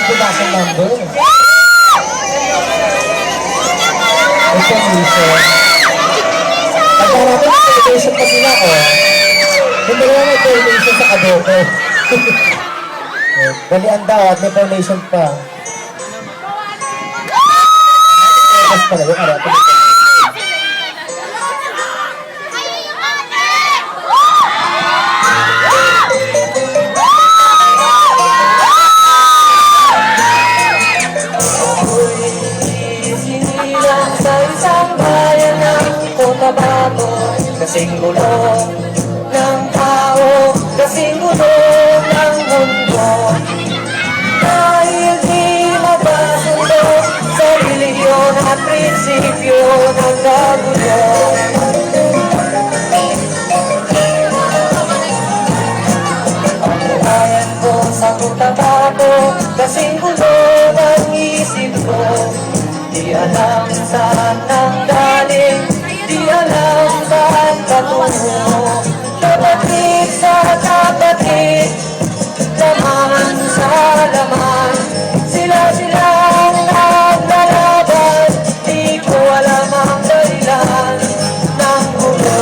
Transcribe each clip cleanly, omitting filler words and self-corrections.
pumasang number. Information. Pagka natin information pa sila, oh. Hindi naman may information sa adobo. Balian daw at may information pa. Mas pala yung arato. Kasing gulo ng tao, kasing gulo ng mundo. Dahil di mapasundo sa reliyon at prinsipyo ng kagulo. Ang buhayan ko sa kutabako, kasing gulo ng isip ko. Di alam saan ang galing, di alam saan patungo. Kapatid sa kapatid, laman sa laman, sila-silang naglalaban. Di ko alam ang dahilan ng gulo.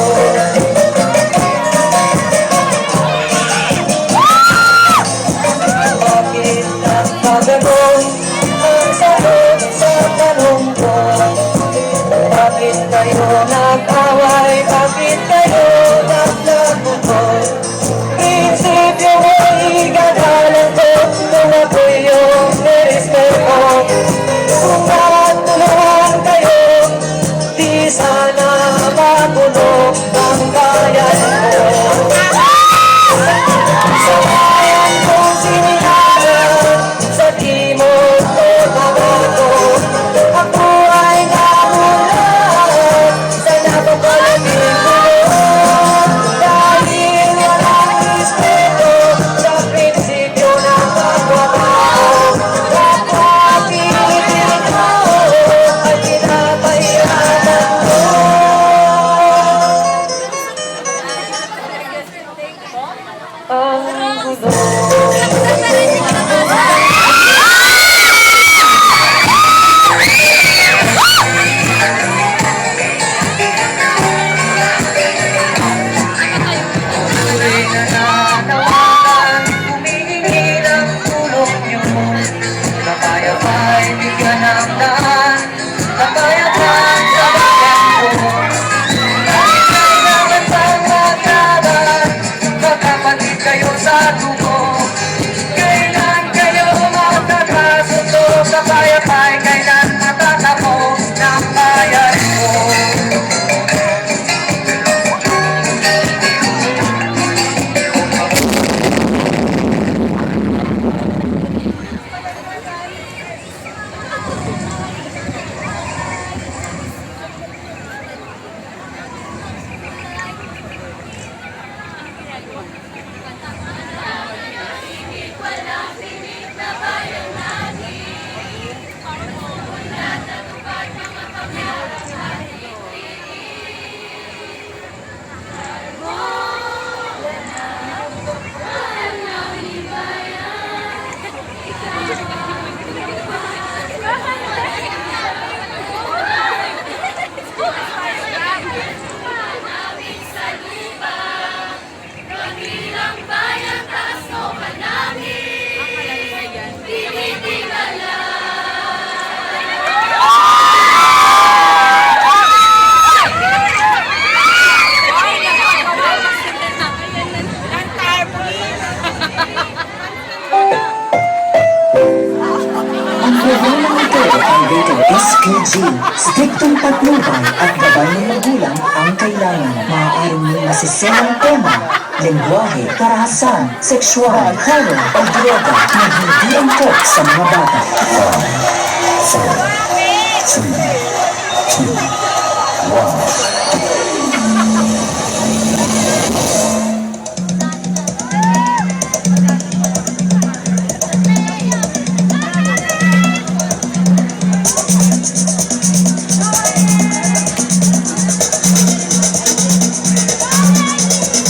Bakit nagpaganon ang sagot sa tanong ko? Bakit kayo nag-away? Bakit kayo naglagutoy? Prinsipyo mo'y gagalan ko kung ako'y iyong nirespeto. Kung natulungan kayo, di sana magulo ang bayan ko. Sa bayan kong sinigalan, sa timog o tabato, ako ay namulan sa napakalaging gulo. Dahil walang respeto sa prinsipyo ng pagkatao, kapwa Pilipino ay pinapahiyanan ko. Ang gulo. Humihingi ng tulong niyo, kapayapa'y bigyan ng daan, kapayapaan sa bayan ko. Kahit ay naman pang maglaban, magkapatid kayo sa dugo. Kailan kayo magkakasundo, kapayapa'y kailan matatapos ng bayan ko. SKG, striktong patnubay at gabay ng magulang ang kailangan. Maaaring may masiselang tema, lengguwahe, karahasan, sexual, horror o droga na hindi angkop sa mga bata. 5, 4, 3, 2, 1.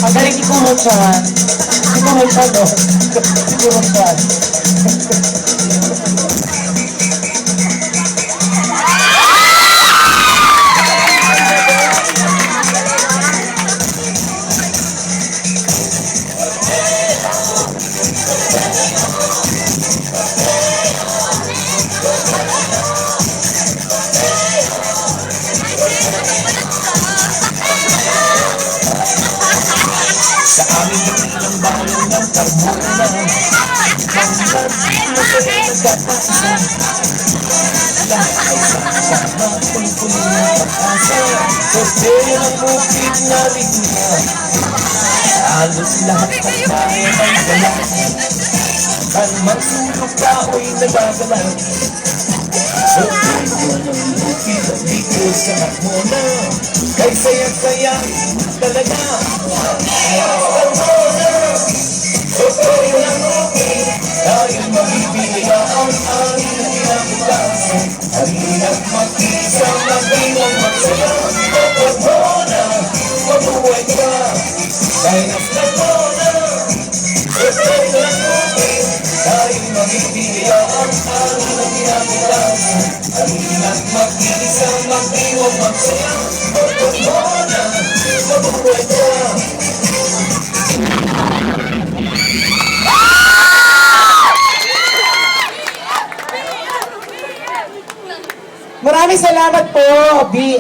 Magaling ikurutan. Ikurutan, no? Ikurutan. pagmuna hanggang masaya nagkakaisa. Lahat ay sama pulpunin ng pag-asa sa ng bukid na ligna. Halos lahat ng bayan ay wala. Ang magsulok kahoy nagagala. Sa puso ng bukid at dito sa Hakmona, kay saya-saya talaga. Dahil mabibigyan ang aking pinabukasan. Halina't makisang magbilang magsaya. Hakmona, mabuhay ka. Dahil Hakmona, dahil mabibigyan ang aking pinabukasan. Halina't makisang magbilang magsaya. Hakmona, mabuhay ka. Maraming salamat po, B.